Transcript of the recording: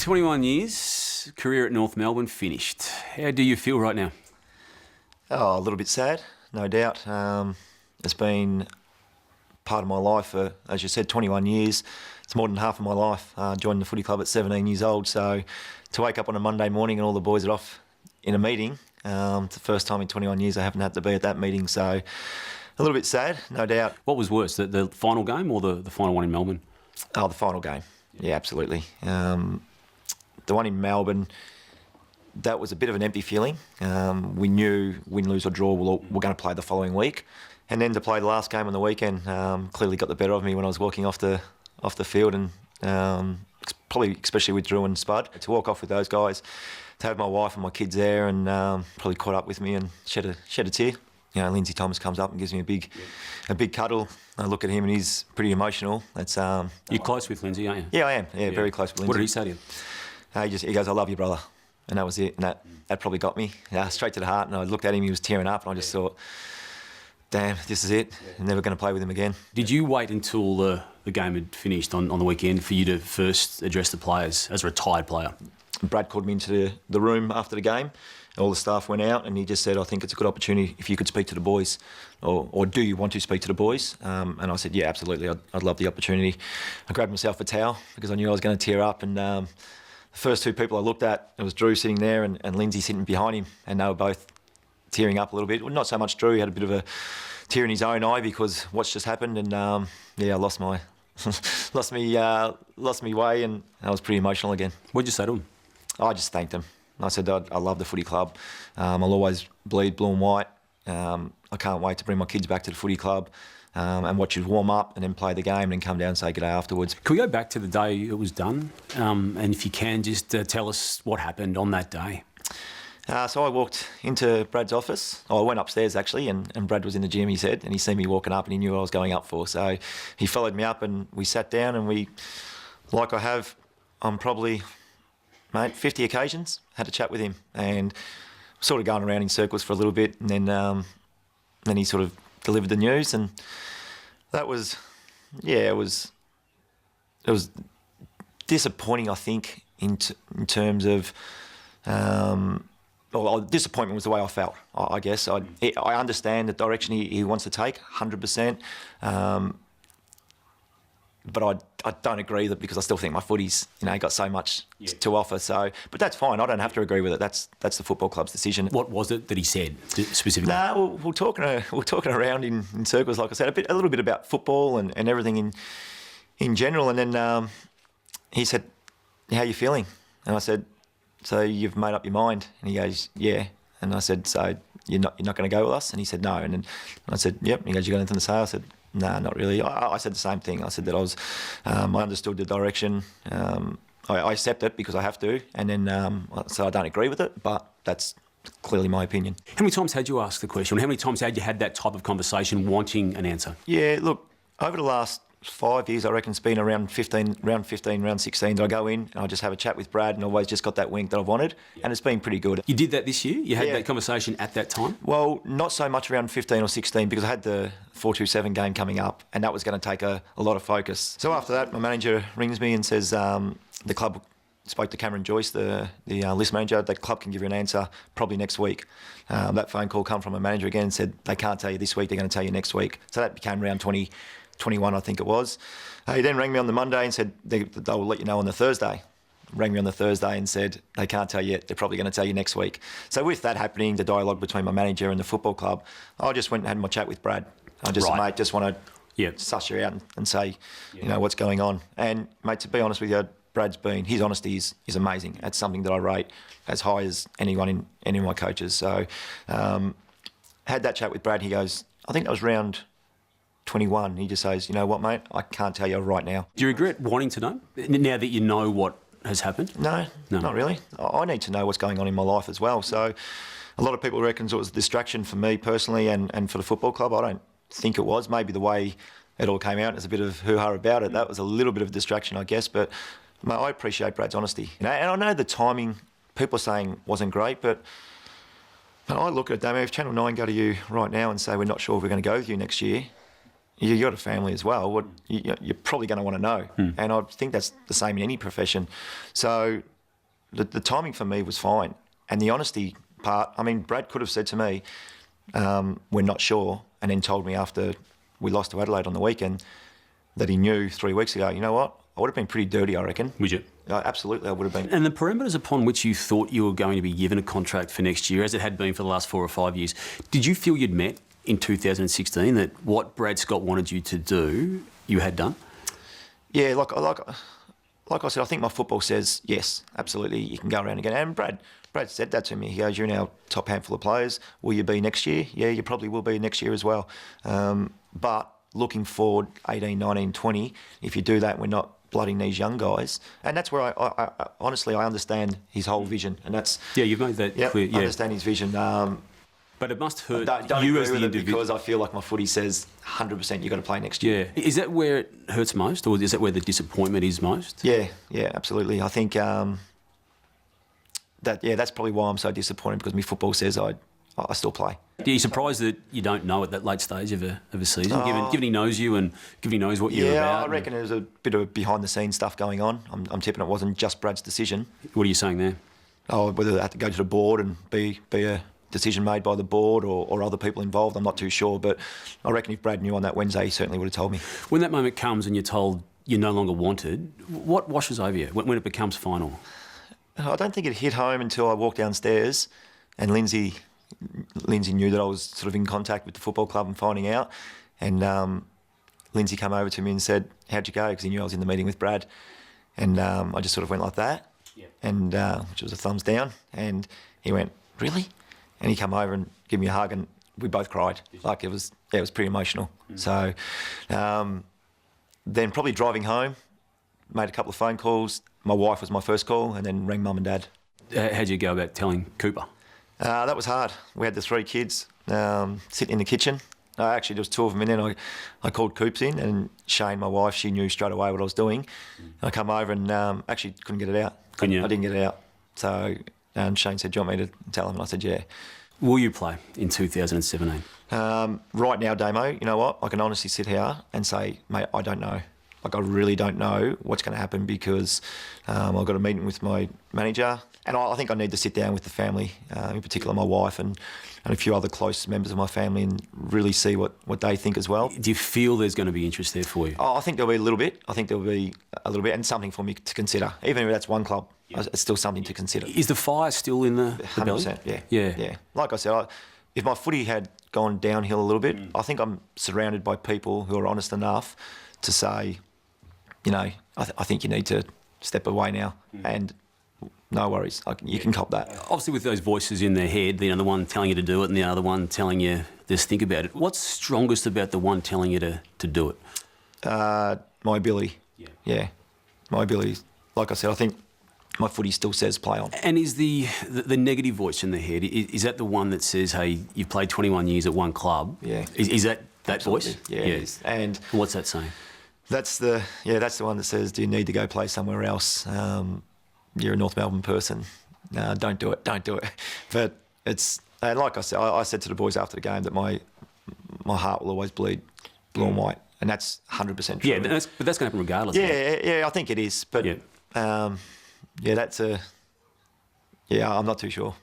21 years, career at North Melbourne finished. How do you feel right now? Oh, a little bit sad, no doubt. It's been part of my life for, as you said, 21 years. It's more than half of my life. Joined the footy club at 17 years old, so to wake up on a Monday morning and all the boys are off in a meeting, it's the first time in 21 years I haven't had to be at that meeting, so a little bit sad, no doubt. What was worse, the final game or the final one in Melbourne? Oh, the final game. Yeah, absolutely. The one in Melbourne, that was a bit of an empty feeling. We knew win, lose or draw, we're going to play the following week. And then to play the last game on the weekend clearly got the better of me when I was walking off the field, and probably especially with Drew and Spud. To walk off with those guys, to have my wife and my kids there, and probably caught up with me and shed a tear. You know, Lindsay Thomas comes up and gives me a big cuddle. I look at him and he's pretty emotional. That's You're close with Lindsay, aren't you? Yeah, I am. Yeah, very close with Lindsay. What did he say to you? He goes, "I love you, brother," and that was it. And that probably got me straight to the heart. And I looked at him; he was tearing up, and I just thought, "Damn, this is it. I'm never going to play with him again." Did you wait until the game had finished on the weekend for you to first address the players as a retired player? Brad called me into the room after the game. All the staff went out, and he just said, "I think it's a good opportunity if you could speak to the boys, or do you want to speak to the boys?" And I said, "Yeah, absolutely. I'd love the opportunity." I grabbed myself a towel because I knew I was going to tear up, and the first two people I looked at, it was Drew sitting there and Lindsay sitting behind him, and they were both tearing up a little bit. Well, not so much Drew; he had a bit of a tear in his own eye because what's just happened, and I lost my lost me way, and I was pretty emotional again. What did you say to him? I just thanked him. I said, I love the footy club. I'll always bleed blue and white. I can't wait to bring my kids back to the footy club and watch you warm up and then play the game and then come down and say good day afterwards. Can we go back to the day it was done? And if you can, just tell us what happened on that day. So I walked into Brad's office. I went upstairs actually, and Brad was in the gym, he said, and he seen me walking up and he knew what I was going up for. So he followed me up and we sat down, and we, like I have, I'm probably... 50 occasions, had a chat with him, and sort of going around in circles for a little bit, and then he sort of delivered the news, and that was, it was disappointing, I think, in terms of, disappointment was the way I felt, I guess. I understand the direction he wants to take, 100%, but I don't agree with it because I still think my footy's, got so much to offer. So, but that's fine. I don't have to agree with it. That's the football club's decision. What was it that he said specifically? No, we're talking around in circles, like I said, a little bit about football and everything in general. And then he said, "How are you feeling?" And I said, "So you've made up your mind?" And he goes, "Yeah." And I said, "So you're not going to go with us?" And he said, "No." And then I said, "Yep." And he goes, "You got anything to say?" I said, "No, not really." I said the same thing. I said that I understood the direction. I accept it because I have to, and then so I don't agree with it, but that's clearly my opinion. How many times had you asked the question? How many times had you had that type of conversation wanting an answer? Yeah, look, over the last 5 years, I reckon it's been around round 16 that I go in and I just have a chat with Brad, and always just got that wink that I've wanted, and it's been pretty good. You did that this year? You had that conversation at that time? Well, not so much around 15 or 16 because I had the 427 game coming up, and that was going to take a lot of focus. So after that, my manager rings me and says the club spoke to Cameron Joyce, the list manager. The club can give you an answer probably next week. That phone call come from a manager again and said they can't tell you this week, they're going to tell you next week. So that became round 21, I think it was. He then rang me on the Monday and said they will let you know on the Thursday. Rang me on the Thursday and said they can't tell you yet, they're probably going to tell you next week. So with that happening, the dialogue between my manager and the football club, I just went and had my chat with Brad. I just, mate, just want to suss you out and say, what's going on. And mate, to be honest with you, his honesty is amazing. That's something that I rate as high as anyone in any of my coaches. So had that chat with Brad. He goes, I think that was round 21. He just says, "You know what, mate, I can't tell you right now." Do you regret wanting to know now that you know what has happened? No, not really. I need to know what's going on in my life as well. So a lot of people reckon it was a distraction for me personally and for the football club. I don't think it was. Maybe the way it all came out, there's a bit of hoo-ha about it. That was a little bit of a distraction, I guess. But mate, I appreciate Brad's honesty. And I know the timing, people are saying wasn't great, but I look at it, Damian, if Channel 9 go to you right now and say we're not sure if we're going to go with you next year, you got a family as well. You're probably going to want to know, and I think that's the same in any profession. So the timing for me was fine, and the honesty part. I mean, Brad could have said to me, "We're not sure," and then told me after we lost to Adelaide on the weekend that he knew 3 weeks ago. You know what? I would have been pretty dirty, I reckon. Would you? Absolutely, I would have been. And the parameters upon which you thought you were going to be given a contract for next year, as it had been for the last 4 or 5 years, did you feel you'd met in 2016 that what Brad Scott wanted you to do, you had done? Yeah, like I said, I think my football says yes, absolutely. You can go around again. And Brad said that to me. He goes, "You're in our top handful of players. Will you be next year?" Yeah, you probably will be next year as well. But looking forward, 18, 19, 20, if you do that, we're not blooding these young guys. And that's where I honestly, I understand his whole vision. And that's... Yeah, you've made that clear. Yeah. I understand his vision. But it must hurt don't you agree as the with it individual. because I feel like my footy says 100% you've got to play next year. Yeah. Is that where it hurts most, or is that where the disappointment is most? Yeah, absolutely. I think that's probably why I'm so disappointed, because my football says I still play. Are you surprised that you don't know at that late stage of a season, given he knows you and given he knows what you're about? Yeah, I reckon there's a bit of behind-the-scenes stuff going on. I'm tipping it wasn't just Brad's decision. What are you saying there? Whether they had to go to the board and be a decision made by the board or other people involved, I'm not too sure. But I reckon if Brad knew on that Wednesday, he certainly would have told me. When that moment comes and you're told you're no longer wanted, what washes over you when it becomes final? I don't think it hit home until I walked downstairs and Lindsay knew that I was sort of in contact with the football club and finding out. And Lindsay came over to me and said, "How'd you go?" Because he knew I was in the meeting with Brad. And I just sort of went like that, and which was a thumbs down. And he went, "Really?" And he came over and gave me a hug, and we both cried. Like it was pretty emotional. So then probably driving home, made a couple of phone calls. My wife was my first call, and then rang mum and dad. How'd you go about telling Cooper? That was hard. We had the 3 kids sitting in the kitchen. Actually, there was 2 of them in there. I called Coops in, and Shane, my wife, she knew straight away what I was doing. I come over and actually couldn't get it out. Couldn't you? I didn't get it out. So Shane said, "Do you want me to tell him?" And I said, "Yeah." Will you play in 2017? Right now, Damo, you know what? I can honestly sit here and say, mate, I don't know. Like, I really don't know what's going to happen, because I've got a meeting with my manager, and I think I need to sit down with the family, in particular my wife and a few other close members of my family, and really see what they think as well. Do you feel there's going to be interest there for you? I think there'll be a little bit. And something for me to consider. Even if that's one club, it's still something to consider. Is the fire still in the belly? 100%, Yeah. Like I said, if my footy had gone downhill a little bit, I think I'm surrounded by people who are honest enough to say, you know, I think you need to step away now, and no worries, you can cop that. Obviously, with those voices in their head, the one telling you to do it and the other one telling you just think about it. What's strongest about the one telling you to do it? My ability. Yeah, my ability. Like I said, I think my footy still says play on. And is the negative voice in the head, is that the one that says, hey, you've played 21 years at one club? Yeah. Is that Absolutely. voice? Yeah, it is. And what's that saying? that's the one that says, do you need to go play somewhere else? You're a North Melbourne person. No, don't do it. But and like I said, I said to the boys after the game that my heart will always bleed blue and white, and that's 100% true. Yeah, but that's going to happen regardless. Yeah, I think it is. But I'm not too sure.